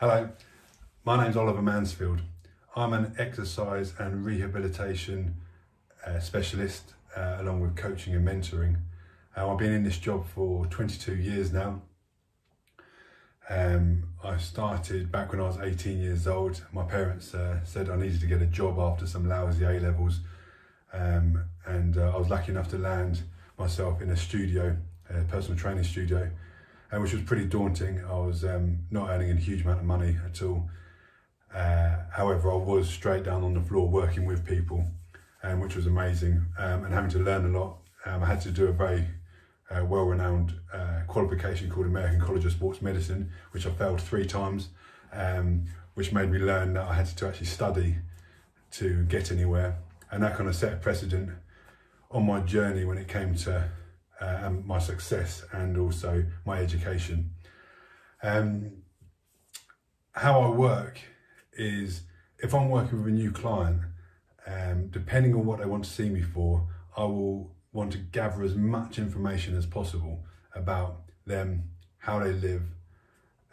Hello, my name's Oliver Mansfield. I'm an exercise and rehabilitation specialist along with coaching and mentoring. I've been in this job for 22 years now. I started back when I was 18 years old. My parents said I needed to get a job after some lousy A-levels, and I was lucky enough to land myself in a studio, a personal training studio, which was pretty daunting. I was not earning a huge amount of money at all. However, I was straight down on the floor working with people, which was amazing, and having to learn a lot. I had to do a very well-renowned qualification called American College of Sports Medicine, which I failed 3 times, which made me learn that I had to actually study to get anywhere. And that kind of set a precedent on my journey when it came to my success and also my education. How I work is, if I'm working with a new client, depending on what they want to see me for, I will want to gather as much information as possible about them, how they live,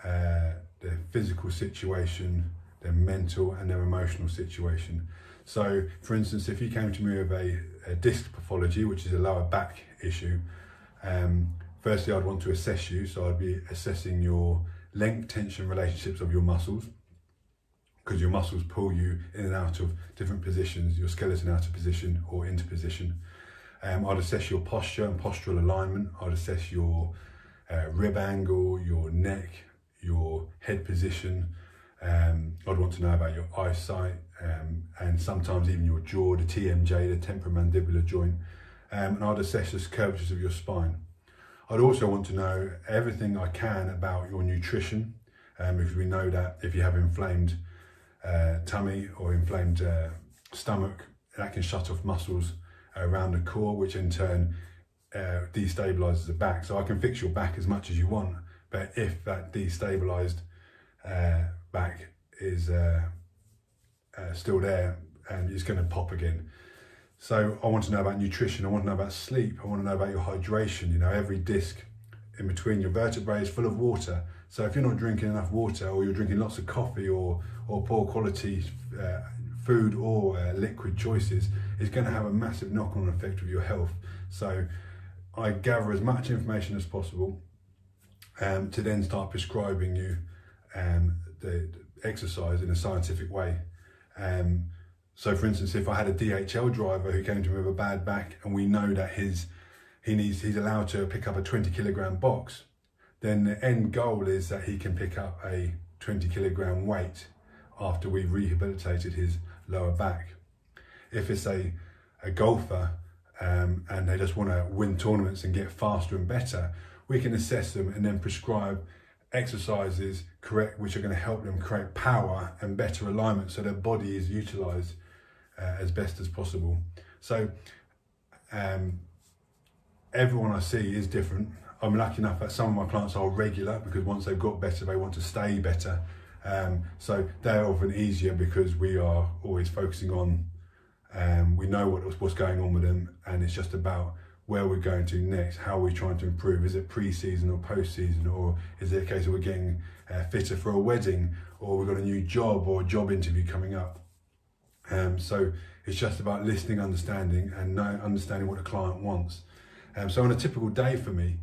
their physical situation, their mental and their emotional situation. So, for instance, if you came to me with a disc pathology, which is a lower back issue, firstly I'd want to assess you. So I'd be assessing your length tension relationships of your muscles, because your muscles pull you in and out of different positions, your skeleton out of position or into position. I'd assess your posture and postural alignment. I'd assess your rib angle, your neck, your head position. I'd want to know about your eyesight, and sometimes even your jaw, the TMJ, the temporomandibular joint, and I'd assess the curvatures of your spine. I'd also want to know everything I can about your nutrition, because we know that if you have inflamed tummy or inflamed stomach, that can shut off muscles around the core, which in turn destabilizes the back. So I can fix your back as much as you want, but if that destabilized back is still there, it's going to pop again. So I want to know about nutrition, I want to know about sleep, I want to know about your hydration. You know, every disc in between your vertebrae is full of water. So if you're not drinking enough water, or you're drinking lots of coffee or poor quality food or liquid choices, it's going to have a massive knock-on effect with your health. So I gather as much information as possible to then start prescribing you the exercise in a scientific way. So for instance, if I had a DHL driver who came to me with a bad back, and we know that he's allowed to pick up a 20-kilogram box, then the end goal is that he can pick up a 20-kilogram weight after we've rehabilitated his lower back. If it's a golfer and they just want to win tournaments and get faster and better, we can assess them and then prescribe exercises which are going to help them create power and better alignment, so their body is utilized as best as possible. So everyone I see is different. I'm lucky enough that some of my clients are regular, because once they've got better, they want to stay better. So they're often easier because we are always focusing on, we know what's going on with them, and it's just about where we're going to next, how we're trying to improve. Is it pre-season or post-season, or is it a case of we're getting fitter for a wedding, or we've got a new job or a job interview coming up. So it's just about listening, understanding, and understanding what the client wants. So on a typical day for me,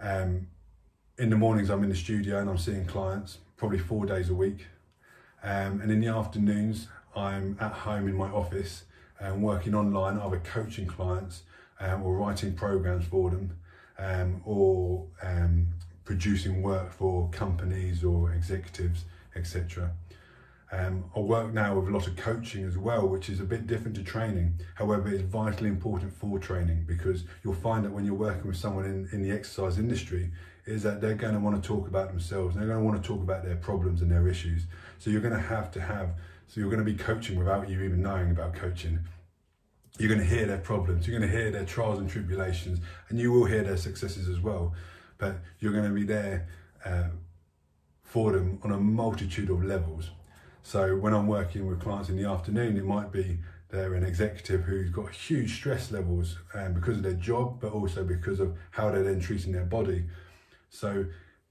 in the mornings I'm in the studio and I'm seeing clients probably 4 days a week, and in the afternoons I'm at home in my office and working online, either coaching clients or writing programs for them, or producing work for companies or executives, etc. I work now with a lot of coaching as well, which is a bit different to training. However, it's vitally important for training, because you'll find that when you're working with someone in the exercise industry, is that they're going to want to talk about themselves, and they're going to want to talk about their problems and their issues. So you're going to so you're going to be coaching without you even knowing about coaching. You're going to hear their problems, you're going to hear their trials and tribulations, and you will hear their successes as well. But you're going to be there for them on a multitude of levels. So when I'm working with clients in the afternoon, it might be they're an executive who's got huge stress levels because of their job, but also because of how they're then treating their body. So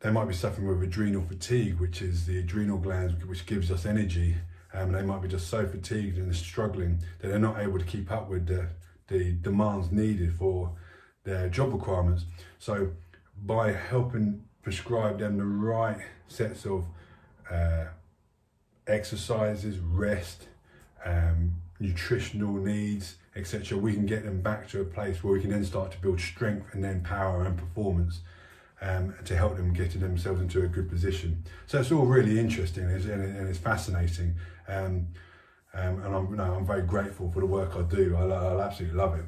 they might be suffering with adrenal fatigue, which is the adrenal glands which gives us energy. They might be just so fatigued and struggling that they're not able to keep up with the demands needed for their job requirements. So by helping prescribe them the right sets of exercises, rest, nutritional needs, etc., we can get them back to a place where we can then start to build strength and then power and performance to help them get themselves into a good position. So it's all really interesting and it's fascinating, and I'm very grateful for the work I do. I absolutely love it.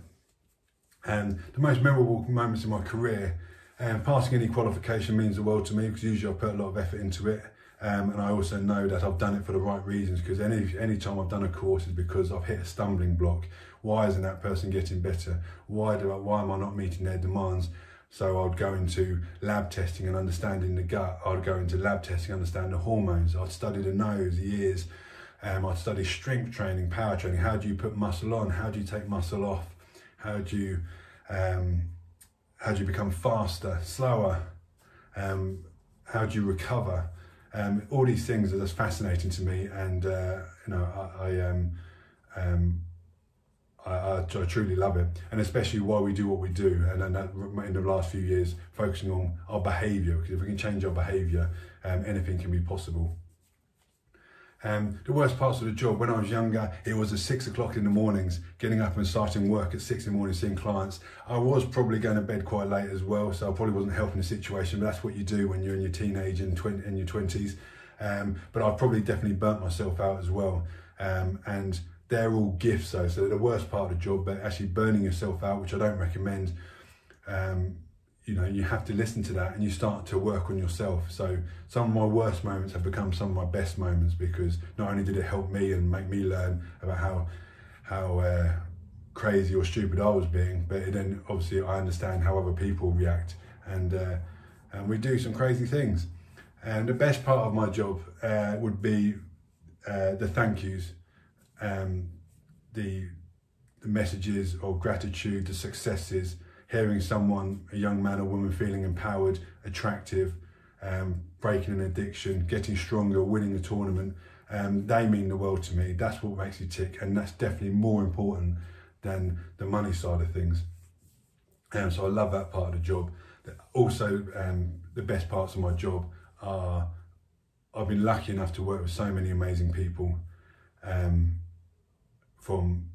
And the most memorable moments in my career, passing any qualification means the world to me, because usually I put a lot of effort into it. And I also know that I've done it for the right reasons, because any time I've done a course is because I've hit a stumbling block. Why isn't that person getting better? Why am I not meeting their demands? So I'd go into lab testing and understanding the gut. I'd go into lab testing, understand the hormones. I'd study the nose, the ears. I'd study strength training, power training. How do you put muscle on? How do you take muscle off? How do you become faster, slower? How do you recover? All these things are just fascinating to me, and I truly love it, and especially why we do what we do, and that in the last few years focusing on our behaviour, because if we can change our behaviour, anything can be possible. The worst parts of the job, when I was younger, it was at 6 o'clock in the mornings, getting up and starting work at 6 in the morning, seeing clients. I was probably going to bed quite late as well, so I probably wasn't helping the situation, but that's what you do when you're in your teenage and in your 20s. But I probably definitely burnt myself out as well. And they're all gifts though, so the worst part of the job, but actually burning yourself out, which I don't recommend. You have to listen to that and you start to work on yourself. So some of my worst moments have become some of my best moments, because not only did it help me and make me learn about how crazy or stupid I was being, but then obviously I understand how other people react, and we do some crazy things. And the best part of my job would be the thank yous, the messages of gratitude, the successes, hearing someone, a young man or woman, feeling empowered, attractive, breaking an addiction, getting stronger, winning the tournament. They mean the world to me. That's what makes you tick, and that's definitely more important than the money side of things. So I love that part of the job. Also, the best parts of my job are, I've been lucky enough to work with so many amazing people, from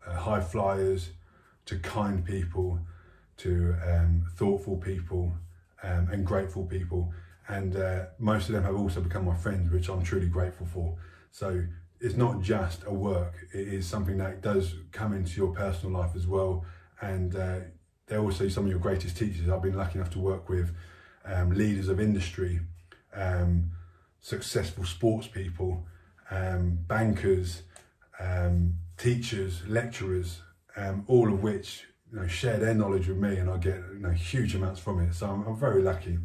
high flyers to kind people, to thoughtful people, and grateful people. And most of them have also become my friends, which I'm truly grateful for. So it's not just a work, it is something that does come into your personal life as well. And they're also some of your greatest teachers. I've been lucky enough to work with leaders of industry, successful sports people, bankers, teachers, lecturers, all of which share their knowledge with me, and I get huge amounts from it. So I'm very lucky.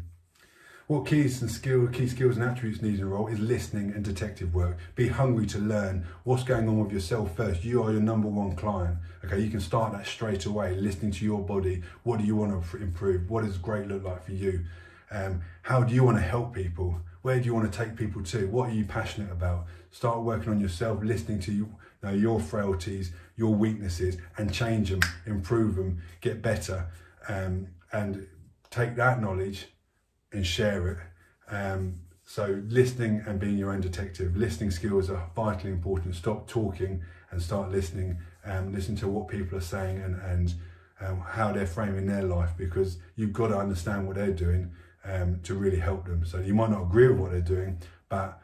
What key skills and attributes needed in a role is listening and detective work. Be hungry to learn what's going on with yourself first. You are your number one client. Okay, you can start that straight away, listening to your body. What do you want to improve? What does great look like for you? How do you want to help people? Where do you want to take people to? What are you passionate about? Start working on yourself, listening to your frailties, your weaknesses, and change them, improve them, get better, and take that knowledge and share it. So listening and being your own detective. Listening skills are vitally important. Stop talking and start listening. Listen to what people are saying and how they're framing their life, because you've got to understand what they're doing to really help them. So you might not agree with what they're doing, but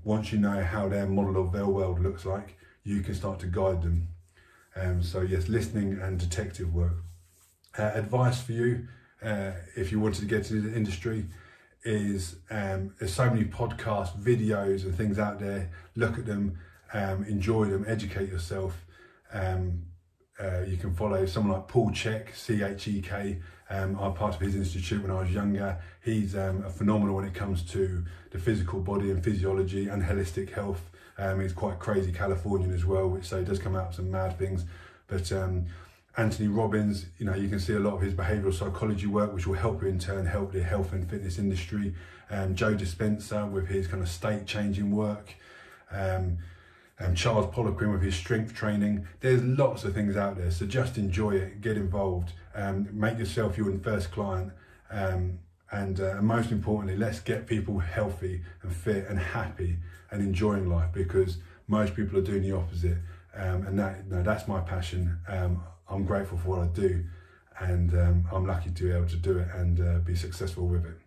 once you know how their model of their world looks like, you can start to guide them. So yes, listening and detective work. Advice for you, if you wanted to get into the industry, is there's so many podcasts, videos and things out there. Look at them, enjoy them, educate yourself. You can follow someone like Paul Chek, C-H-E-K. I'm part of his institute when I was younger. He's phenomenal when it comes to the physical body and physiology and holistic health. He's quite crazy Californian as well, so he does come out with some mad things. But Anthony Robbins, you know, you can see a lot of his behavioural psychology work, which will help you in turn help the health and fitness industry. Joe Dispenza with his kind of state-changing work. Charles Poliquin with his strength training. There's lots of things out there, so just enjoy it, get involved, make yourself your first client, and most importantly, let's get people healthy and fit and happy and enjoying life, because most people are doing the opposite, and that's my passion. I'm grateful for what I do, and I'm lucky to be able to do it and be successful with it.